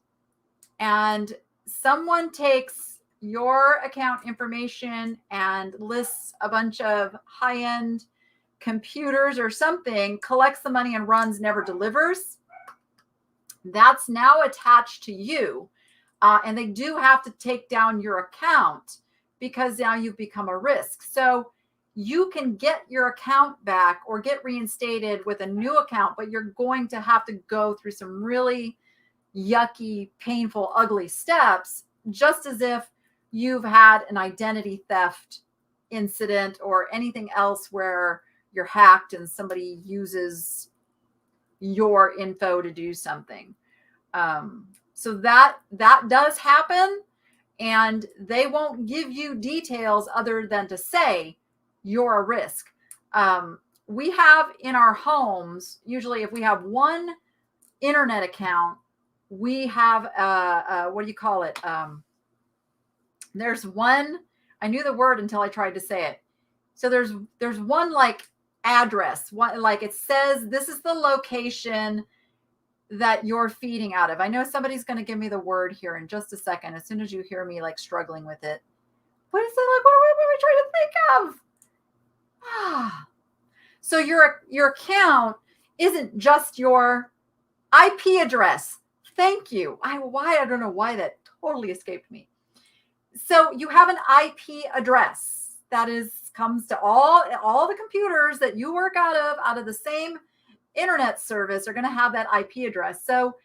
and someone takes your account information and lists a bunch of high-end computers or something, collects the money and runs, never delivers, that's now attached to you. And they do have to take down your account because now you've become a risk. So you can get your account back or get reinstated with a new account, but you're going to have to go through some really yucky, painful, ugly steps, just as if you've had an identity theft incident or anything else where you're hacked and somebody uses your info to do something. So that does happen, and they won't give you details other than to say you're a risk. We have in our homes, usually if we have one internet account, we have what do you call it? There's one, I knew the word until I tried to say it. So there's one like address, one like it says this is the location that you're feeding out of. I know somebody's going to give me the word here in just a second. As soon as you hear me like struggling with it, what is it like? What are we trying to think of? So your account isn't just your IP address. Thank you. I don't know why that totally escaped me. So you have an IP address that comes to all the computers that you work out of the same internet service are going to have that IP address. So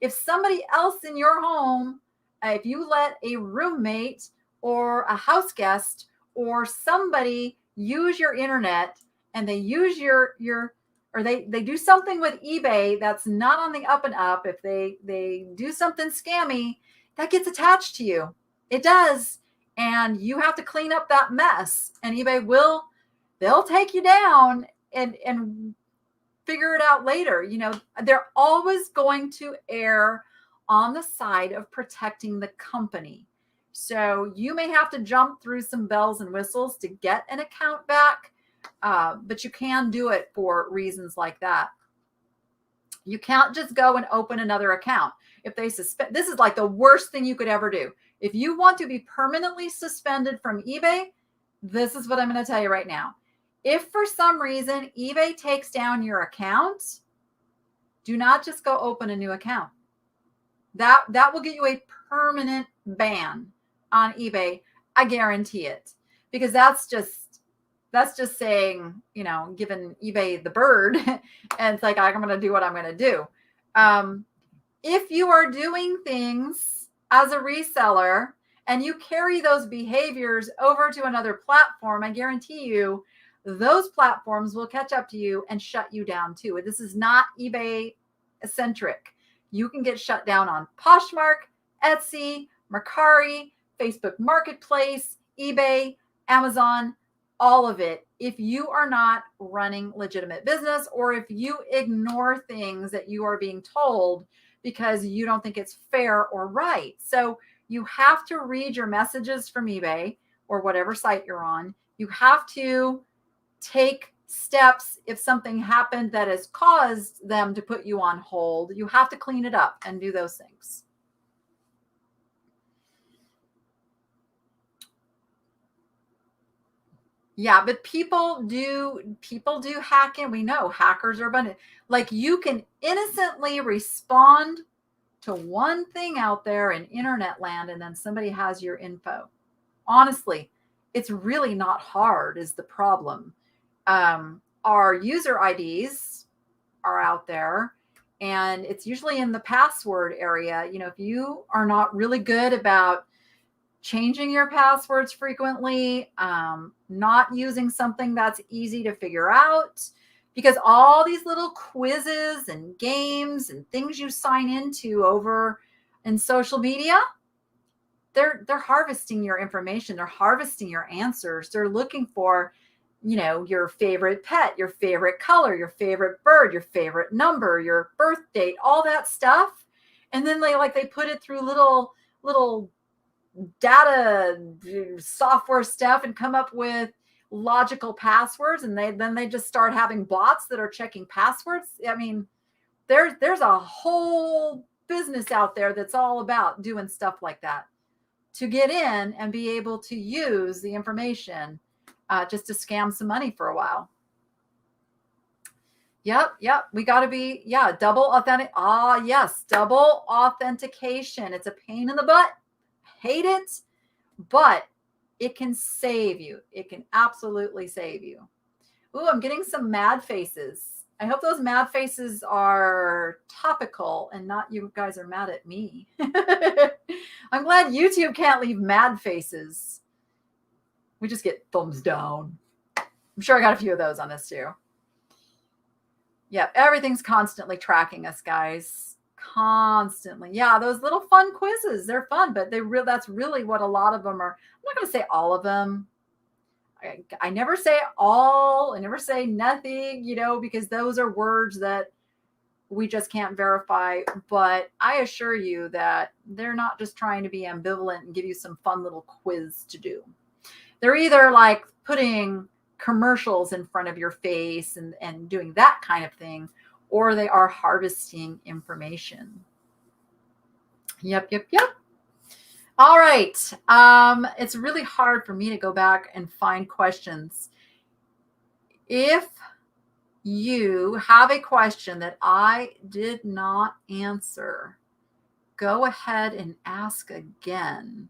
if somebody else in your home, if you let a roommate or a house guest or somebody use your internet and they use your or they do something with eBay that's not on the up and up, if they do something scammy, that gets attached to you. It does. And you have to clean up that mess. And eBay they'll take you down and figure it out later. They're always going to err on the side of protecting the company. So you may have to jump through some bells and whistles to get an account back, but you can do it for reasons like that. You can't just go and open another account. If they suspend, this is like the worst thing you could ever do. If you want to be permanently suspended from eBay, this is what I'm going to tell you right now. If for some reason eBay takes down your account, do not just go open a new account. That will get you a permanent ban on eBay. I guarantee it, because that's just saying, giving eBay the bird, and it's like, I'm going to do what I'm going to do. If you are doing things as a reseller and you carry those behaviors over to another platform, I guarantee you those platforms will catch up to you and shut you down too. This is not eBay centric. You can get shut down on Poshmark, Etsy, Mercari, Facebook Marketplace, eBay, Amazon, all of it, if you are not running legitimate business, or if you ignore things that you are being told because you don't think it's fair or right. So you have to read your messages from eBay or whatever site you're on. You have to take steps if something happened that has caused them to put you on hold. You have to clean it up and do those things. Yeah, but people do hack in. We know hackers are abundant. Like, you can innocently respond to one thing out there in internet land, and then somebody has your info. Honestly, it's really not hard is the problem. Our user IDs are out there, and it's usually in the password area. If you are not really good about changing your passwords frequently, not using something that's easy to figure out, because all these little quizzes and games and things you sign into over in social media, they're harvesting your information. They're harvesting your answers. They're looking for, your favorite pet, your favorite color, your favorite bird, your favorite number, your birth date, all that stuff. And then they put it through little data software stuff and come up with logical passwords, and then they just start having bots that are checking passwords. I mean, there's a whole business out there that's all about doing stuff like that to get in and be able to use the information just to scam some money for a while. Yep. We got to be, double authentic. Yes, double authentication. It's a pain in the butt. Hate it, but it can save you. It can absolutely save you. Ooh, I'm getting some mad faces. I hope those mad faces are topical and not you guys are mad at me. I'm glad YouTube can't leave mad faces. We just get thumbs down. I'm sure I got a few of those on this too. Yeah, everything's constantly tracking us, guys. Constantly. Yeah, those little fun quizzes, they're fun, but that's really what a lot of them are. I'm not going to say all of them. I never say all. I never say nothing, because those are words that we just can't verify. But I assure you that they're not just trying to be ambivalent and give you some fun little quiz to do. They're either like putting commercials in front of your face and doing that kind of thing, or they are harvesting information. Yep. All right. It's really hard for me to go back and find questions. If you have a question that I did not answer, go ahead and ask again.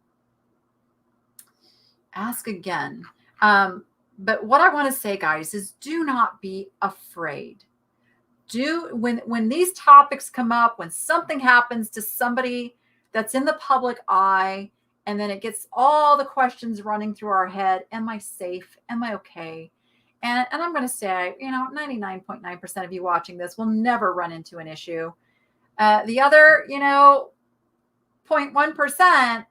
Ask again. But what I want to say, guys, is do not be afraid. When these topics come up, when something happens to somebody that's in the public eye, and then it gets all the questions running through our head, am I safe? Am I okay? And I'm going to say, 99.9% of you watching this will never run into an issue. The other, 0.1%,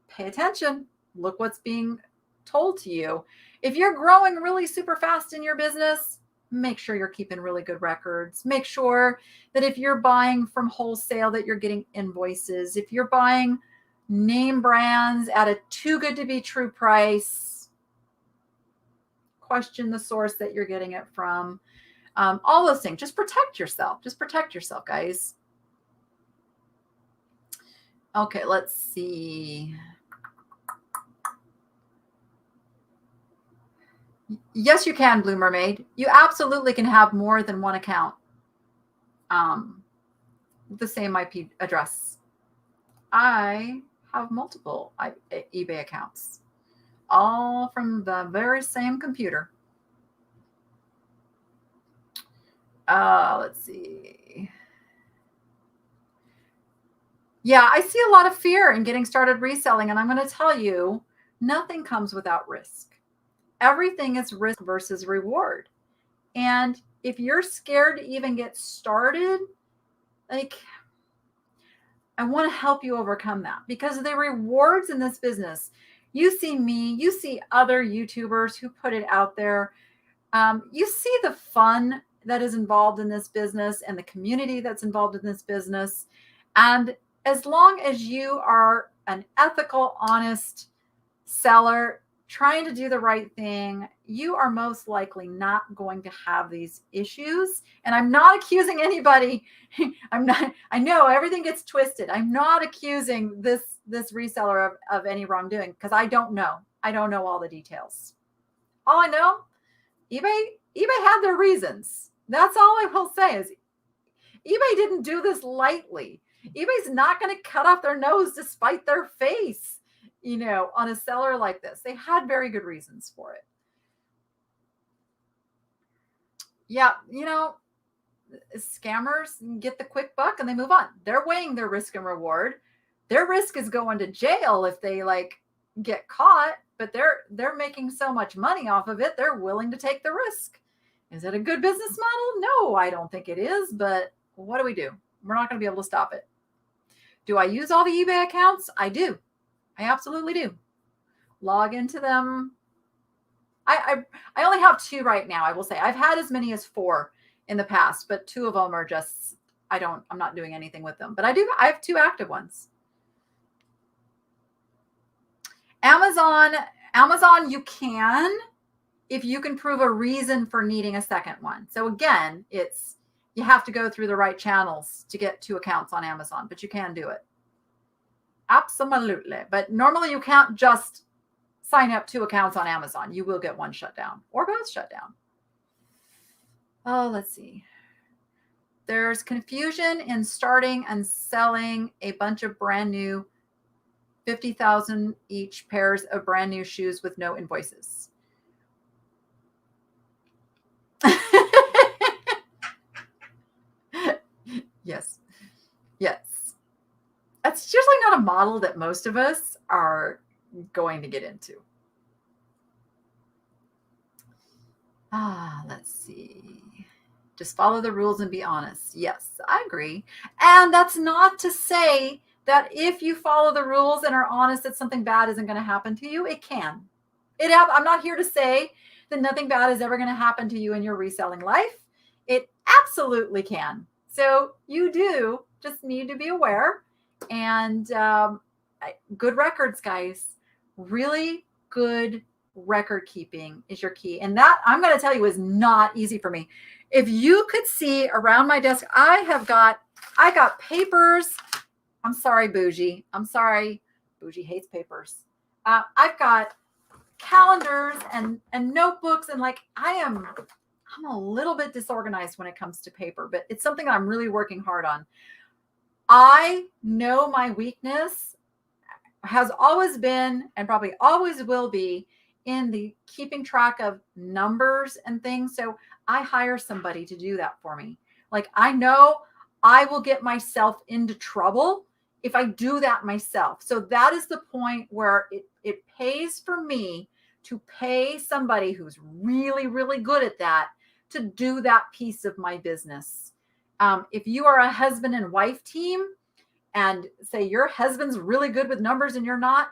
pay attention. Look what's being told to you. If you're growing really super fast in your business, make sure you're keeping really good records. Make sure that if you're buying from wholesale, that you're getting invoices. If you're buying name brands at a too good to be true price, question the source that you're getting it from. All those things. Just protect yourself. Just protect yourself, guys. Okay, let's see. Yes, you can, Blue Mermaid. You absolutely can have more than one account. The same IP address. I have multiple eBay accounts, all from the very same computer. Let's see. Yeah, I see a lot of fear in getting started reselling, and I'm going to tell you, nothing comes without risk. Everything is risk versus reward. And if you're scared to even get started, like, I want to help you overcome that, because the rewards in this business, you see me, you see other YouTubers who put it out there. You see the fun that is involved in this business and the community that's involved in this business. And as long as you are an ethical, honest seller, trying to do the right thing, you are most likely not going to have these issues. And I'm not accusing anybody. I know everything gets twisted. I'm not accusing this reseller of any wrongdoing, because I don't know. I don't know all the details. All I know, eBay had their reasons. That's all I will say is eBay didn't do this lightly. eBay's not going to cut off their nose to spite their face, on a seller like this. They had very good reasons for it. Yeah, scammers get the quick buck and they move on. They're weighing their risk and reward. Their risk is going to jail if they get caught, but they're making so much money off of it, they're willing to take the risk. Is it a good business model? No, I don't think it is, but what do we do? We're not going to be able to stop it. Do I use all the eBay accounts? I do. I absolutely do. Log into them. I only have 2 right now. I will say I've had as many as 4 in the past, but 2 of them are just, I'm not doing anything with them, but I have 2 active ones. Amazon, you can, if you can prove a reason for needing a second one. So again, you have to go through the right channels to get 2 accounts on Amazon, but you can do it. Absolutely. But normally you can't just sign up 2 accounts on Amazon. You will get one shut down or both shut down. Oh, let's see. There's confusion in starting and selling a bunch of brand new 50,000 each pairs of brand new shoes with no invoices. Yes. That's usually not a model that most of us are going to get into. Let's see. Just follow the rules and be honest. Yes, I agree. And that's not to say that if you follow the rules and are honest, that something bad isn't going to happen to you. It can. I'm not here to say that nothing bad is ever going to happen to you in your reselling life. It absolutely can. So you do just need to be aware. And good records, guys. Really good record keeping is your key. And that, I'm going to tell you, is not easy for me. If you could see around my desk, I got papers. I'm sorry, Bougie. I'm sorry. Bougie hates papers. I've got calendars and notebooks, and I I'm a little bit disorganized when it comes to paper, but it's something I'm really working hard on. I know my weakness has always been and probably always will be in the keeping track of numbers and things. So I hire somebody to do that for me. Like I know I will get myself into trouble if I do that myself. So that is the point where it pays for me to pay somebody who's really, really good at that to do that piece of my business. If you are a husband and wife team, and say your husband's really good with numbers and you're not,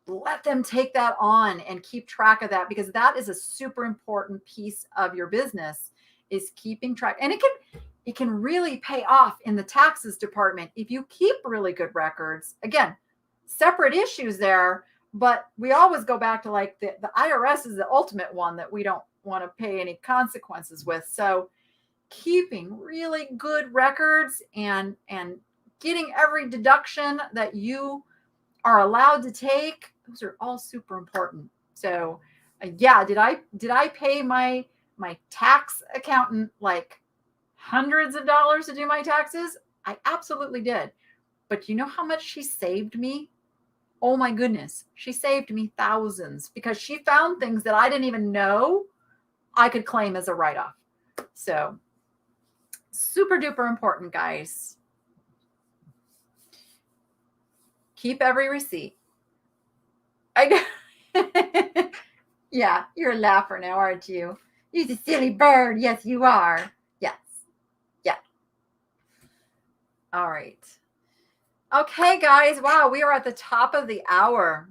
let them take that on and keep track of that, because that is a super important piece of your business, is keeping track. And it can really pay off in the taxes department if you keep really good records. Again, separate issues there, but we always go back to like the IRS is the ultimate one that we don't want to pay any consequences with. So keeping really good records and getting every deduction that you are allowed to take, those are all super important. So yeah, did I pay my tax accountant like hundreds of dollars to do my taxes? I absolutely did. But you know how much she saved me? Oh my goodness, she saved me thousands, because she found things that I didn't even know I could claim as a write-off. So super duper important, guys. Keep every receipt. Yeah, you're a laugher now, aren't you? You're a silly bird. Yes, you are. Yes. Yeah. All right. Okay, guys. Wow, we are at the top of the hour.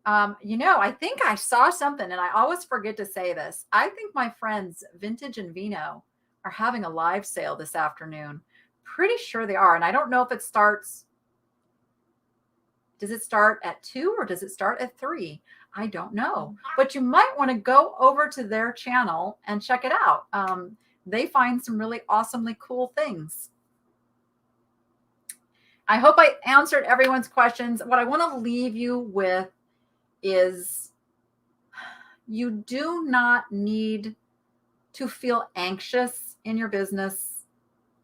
I think I saw something, and I always forget to say this. I think my friends Vintage and Vino are having a live sale this afternoon. Pretty sure they are. And I don't know if it starts. Does it start at 2 or does it start at 3? I don't know. But you might want to go over to their channel and check it out. They find some really awesomely cool things. I hope I answered everyone's questions. What I want to leave you with is you do not need to feel anxious in your business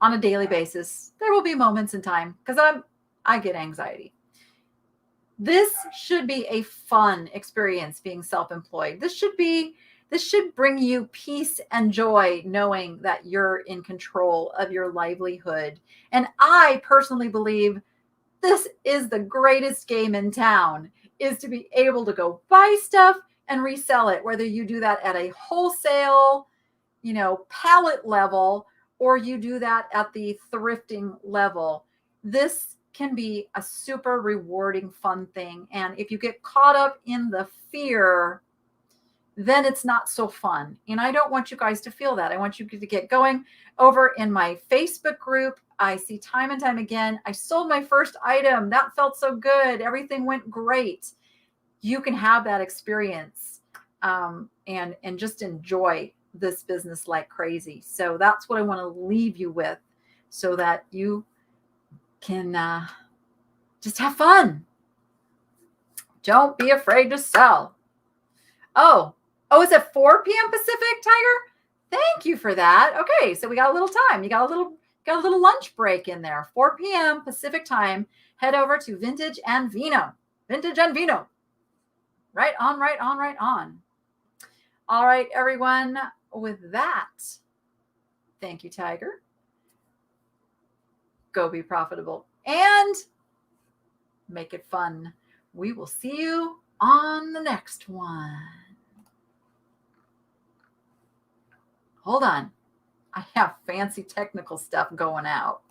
on a daily basis. There will be moments in time, because I get anxiety. This should be a fun experience being self-employed. This should bring you peace and joy knowing that you're in control of your livelihood. And I personally believe this is the greatest game in town, is to be able to go buy stuff and resell it, whether you do that at a wholesale, pallet level, or you do that at the thrifting level. This can be a super rewarding, fun thing. And if you get caught up in the fear, then it's not so fun. And I don't want you guys to feel that. I want you to get going. Over in my Facebook group, I see time and time again, I sold my first item. That felt so good. Everything went great. You can have that experience and just enjoy this business like crazy. So that's what I want to leave you with, so that you can just have fun. Don't be afraid to sell. Oh, it's at 4 p.m. Pacific, Tiger? Thank you for that. Okay, so we got a little time. You got a little lunch break in there. 4 p.m. Pacific time. Head over to Vintage and Vino. Vintage and Vino. Right on, right on, right on. All right, everyone. With that, thank you, Tiger. Go be profitable and make it fun. We will see you on the next one. Hold on. I have fancy technical stuff going out.